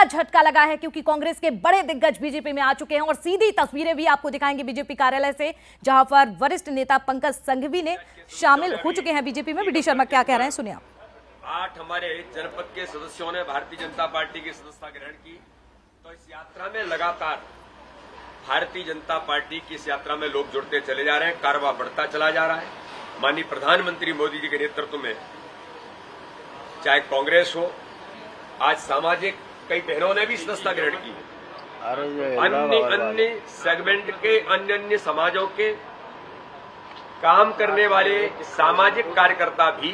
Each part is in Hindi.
झटका लगा है, क्योंकि कांग्रेस के बड़े दिग्गज बीजेपी में आ चुके हैं और सीधी तस्वीरें भी आपको दिखाएंगे बीजेपी कार्यालय से, जहां पर वरिष्ठ नेता पंकज संघवी ने शामिल हो चुके हैं बीजेपी में। बीडी शर्मा क्या कह रहे हैं, सुनिए आप। 8 हमारे जनपद के सदस्यों ने भारतीय जनता पार्टी की सदस्यता ग्रहण की, तो इस यात्रा में लगातार भारतीय जनता पार्टी की इस यात्रा में लोग जुड़ते चले जा रहे हैं, कारवा बढ़ता चला जा रहा है। माननीय प्रधानमंत्री मोदी जी के नेतृत्व में चाहे कांग्रेस हो, आज सामाजिक कई बहनों ने भी सदस्यता ग्रहण की, अन्य सेगमेंट के अन्य समाजों के काम करने वाले सामाजिक कार्यकर्ता भी,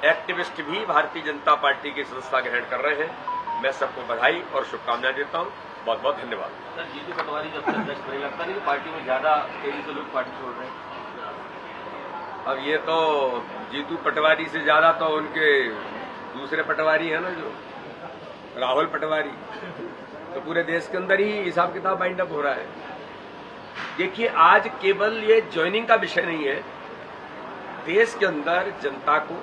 एक्टिविस्ट भी भारतीय जनता पार्टी की सदस्यता ग्रहण कर रहे हैं। मैं सबको बधाई और शुभकामनाएं देता हूं। बहुत बहुत धन्यवाद। सर, जीतू पटवारी जब से अध्यक्ष बने, लगता नहीं कि पार्टी में ज्यादा तेजी से लोग पार्टी छोड़ रहे हैं? अब ये तो जीतू पटवारी से ज्यादा तो उनके दूसरे पटवारी है ना, जो राहुल पटवारी, तो पूरे देश के अंदर ही हिसाब किताब बाइंड अप हो रहा है। देखिए, आज केवल ये ज्वाइनिंग का विषय नहीं है। देश के अंदर जनता को,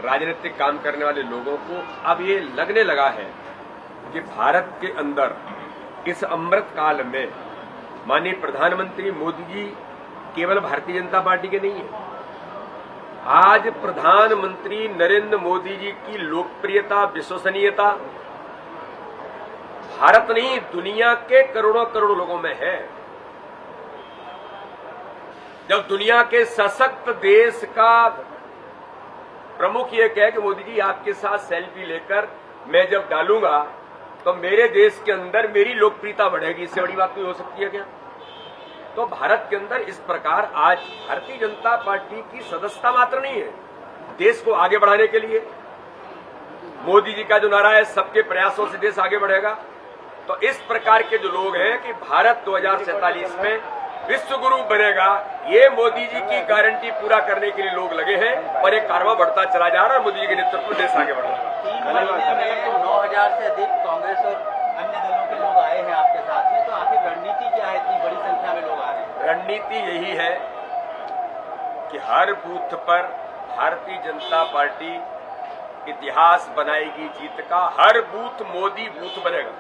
राजनीतिक काम करने वाले लोगों को अब ये लगने लगा है कि भारत के अंदर इस अमृत काल में माननीय प्रधानमंत्री मोदी जी केवल भारतीय जनता पार्टी के नहीं है। आज प्रधानमंत्री नरेंद्र मोदी जी की लोकप्रियता, विश्वसनीयता भारत नहीं, दुनिया के करोड़ों करोड़ लोगों में है। जब दुनिया के सशक्त देश का प्रमुख ये कहे कि मोदी जी आपके साथ सेल्फी लेकर मैं जब डालूंगा तो मेरे देश के अंदर मेरी लोकप्रियता बढ़ेगी, इससे बड़ी बात कोई हो सकती है क्या? तो भारत के अंदर इस प्रकार आज भारतीय जनता पार्टी की सदस्यता मात्र नहीं है, देश को आगे बढ़ाने के लिए मोदी जी का जो नारा है, सबके प्रयासों से देश आगे बढ़ेगा। तो इस प्रकार के जो लोग हैं कि भारत 2047 में विश्व गुरु बनेगा, ये मोदी जी की गारंटी पूरा करने के लिए लोग लगे हैं और एक कारवां बढ़ता चला जा रहा है। मोदी जी के नेतृत्व में देश आगे बढ़ रहा है। 3 महीने में 9000 से अधिक कांग्रेस और अन्य दलों के लोग आए हैं आपके साथ में, तो आखिर रणनीति क्या है, इतनी बड़ी संख्या में लोग आ रहे हैं? रणनीति यही है कि हर बूथ पर भारतीय जनता पार्टी इतिहास बनाएगी जीत का, हर बूथ मोदी बूथ बनेगा।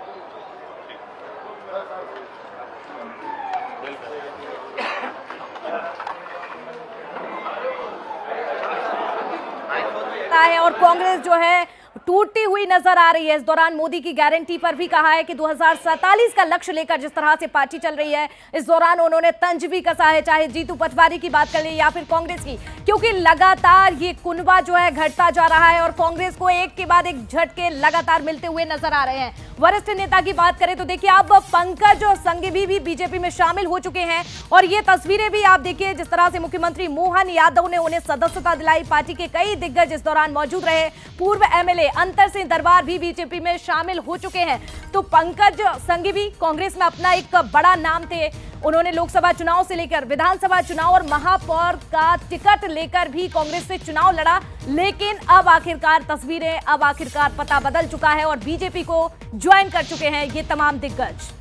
है और कांग्रेस जो है टूटती हुई नजर आ रही है। इस दौरान मोदी की गारंटी पर भी कहा है कि 2047 का लक्ष्य लेकर जिस तरह से पार्टी चल रही है, इस दौरान उन्होंने तंज भी कसा है, चाहे जीतू पटवारी की बात कर ले या फिर कांग्रेस की, क्योंकि लगातार ये कुनबा जो है घटता जा रहा है और कांग्रेस को एक के बाद एक झटके लगातार मिलते हुए नजर आ रहे हैं। वरिष्ठ नेता की बात करें तो देखिए, अब पंकज और संघवी भी बीजेपी में शामिल हो चुके हैं और ये तस्वीरें भी आप देखिए, जिस तरह से मुख्यमंत्री मोहन यादव ने उन्हें सदस्यता दिलाई। पार्टी के कई दिग्गज इस दौरान मौजूद रहे। पूर्व एमएलए अंतर सिंह दरबार भी बीजेपी में शामिल हो चुके हैं। तो पंकज संघवी कांग्रेस में अपना एक बड़ा नाम थे, उन्होंने लोकसभा चुनाव से लेकर विधानसभा चुनाव और महापौर का टिकट लेकर भी कांग्रेस से चुनाव लड़ा, लेकिन अब आखिरकार तस्वीरें, अब आखिरकार पता बदल चुका है और बीजेपी को ज्वाइन कर चुके हैं ये तमाम दिग्गज।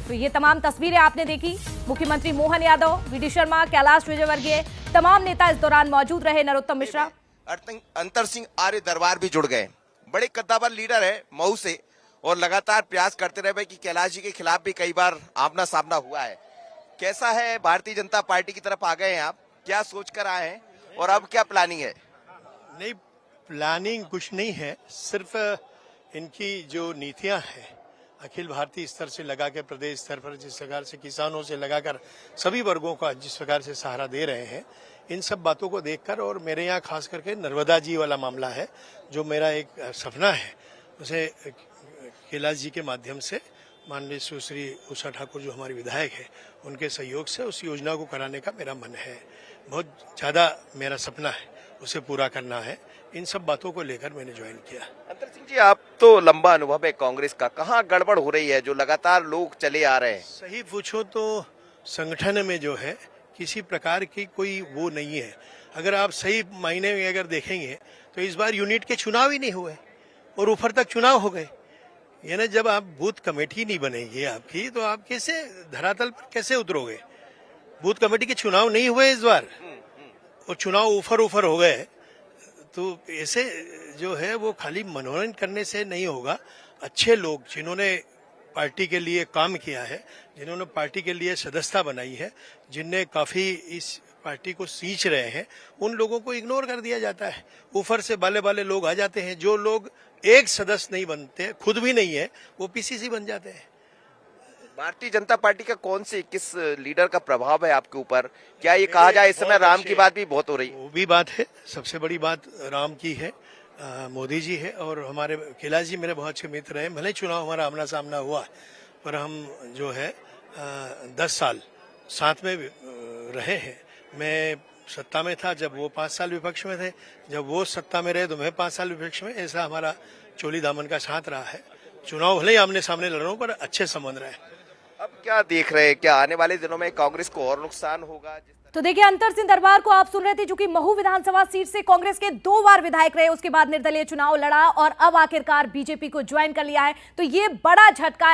तो ये तमाम तस्वीरें आपने देखी, मुख्यमंत्री मोहन यादव, वीडी शर्मा, कैलाश विजयवर्गीय, तमाम नेता इस दौरान मौजूद रहे, नरोत्तम मिश्रा, अंतर सिंह आर्य दरबार भी जुड़ गए। बड़े कद्दावर लीडर है मऊ से और लगातार प्रयास करते रहे कि कैलाश जी के खिलाफ भी कई बार आमना सामना हुआ है। कैसा है, भारतीय जनता पार्टी की तरफ आ गए हैं आप, क्या सोचकर आए हैं और अब क्या प्लानिंग है? नहीं, प्लानिंग कुछ नहीं है, सिर्फ इनकी जो नीतियां हैं अखिल भारतीय स्तर से लगा के प्रदेश स्तर पर जिस प्रकार से किसानों से लगाकर सभी वर्गों का जिस प्रकार से सहारा दे रहे हैं, इन सब बातों को देखकर, और मेरे यहाँ खास करके नर्मदा जी वाला मामला है जो मेरा एक सपना है, उसे कैलाश जी के माध्यम से माननीय सुश्री उषा ठाकुर जो हमारी विधायक है, उनके सहयोग से उस योजना को कराने का मेरा मन है। बहुत ज्यादा मेरा सपना है, उसे पूरा करना है। इन सब बातों को लेकर मैंने ज्वाइन किया। अंतर सिंह जी, आप तो लंबा अनुभव है कांग्रेस का, कहाँ गड़बड़ हो रही है जो लगातार लोग चले आ रहे हैं? सही पूछो तो संगठन में जो है किसी प्रकार की कोई वो नहीं है। अगर आप सही मायने में अगर देखेंगे तो इस बार यूनिट के चुनाव ही नहीं हुए और ऊपर तक चुनाव हो गए। यानी जब आप बूथ कमेटी नहीं बनेगी आपकी, तो आप कैसे धरातल पर कैसे उतरोगे? बूथ कमेटी के चुनाव नहीं हुए इस बार और चुनाव ऊपर हो गए, तो ऐसे जो है वो खाली मनोरंजन करने से नहीं होगा। अच्छे लोग जिन्होंने पार्टी के लिए काम किया है, जिन्होंने पार्टी के लिए सदस्यता बनाई है, जिनने काफी इस पार्टी को सींच रहे हैं, उन लोगों को इग्नोर कर दिया जाता है। ऊपर से बाले बाले लोग आ जाते हैं। जो लोग एक सदस्य नहीं बनते, खुद भी नहीं है, वो पीसीसी बन जाते हैं। भारतीय जनता पार्टी का कौन से किस लीडर का प्रभाव है आपके ऊपर? क्या ये कहा जाए इस समय राम की बात भी बहुत हो रही है? वो भी बात है, सबसे बड़ी बात राम की है, मोदी जी है, और हमारे कैलाश जी मेरे बहुत अच्छे मित्र हैं। भले चुनाव हमारा आमना सामना हुआ, पर हम जो है 10 साल साथ में रहे हैं। मैं सत्ता में था जब वो 5 साल विपक्ष में थे, जब वो सत्ता में रहे तो मैं 5 साल विपक्ष में। ऐसा हमारा चोली दामन का साथ रहा है। चुनाव भले ही आमने सामने लड़ रहा हूं, पर अच्छे संबंध रहे। अब क्या देख रहे हैं, क्या आने वाले दिनों में कांग्रेस को और नुकसान होगा? तो देखिए, अंतर सिंह दरबार को आप सुन रहे थे, जो कि महू विधानसभा सीट से कांग्रेस के 2 बार विधायक रहे, उसके बाद निर्दलीय चुनाव लड़ा और अब आखिरकार बीजेपी को ज्वाइन कर लिया है। तो ये बड़ा झटका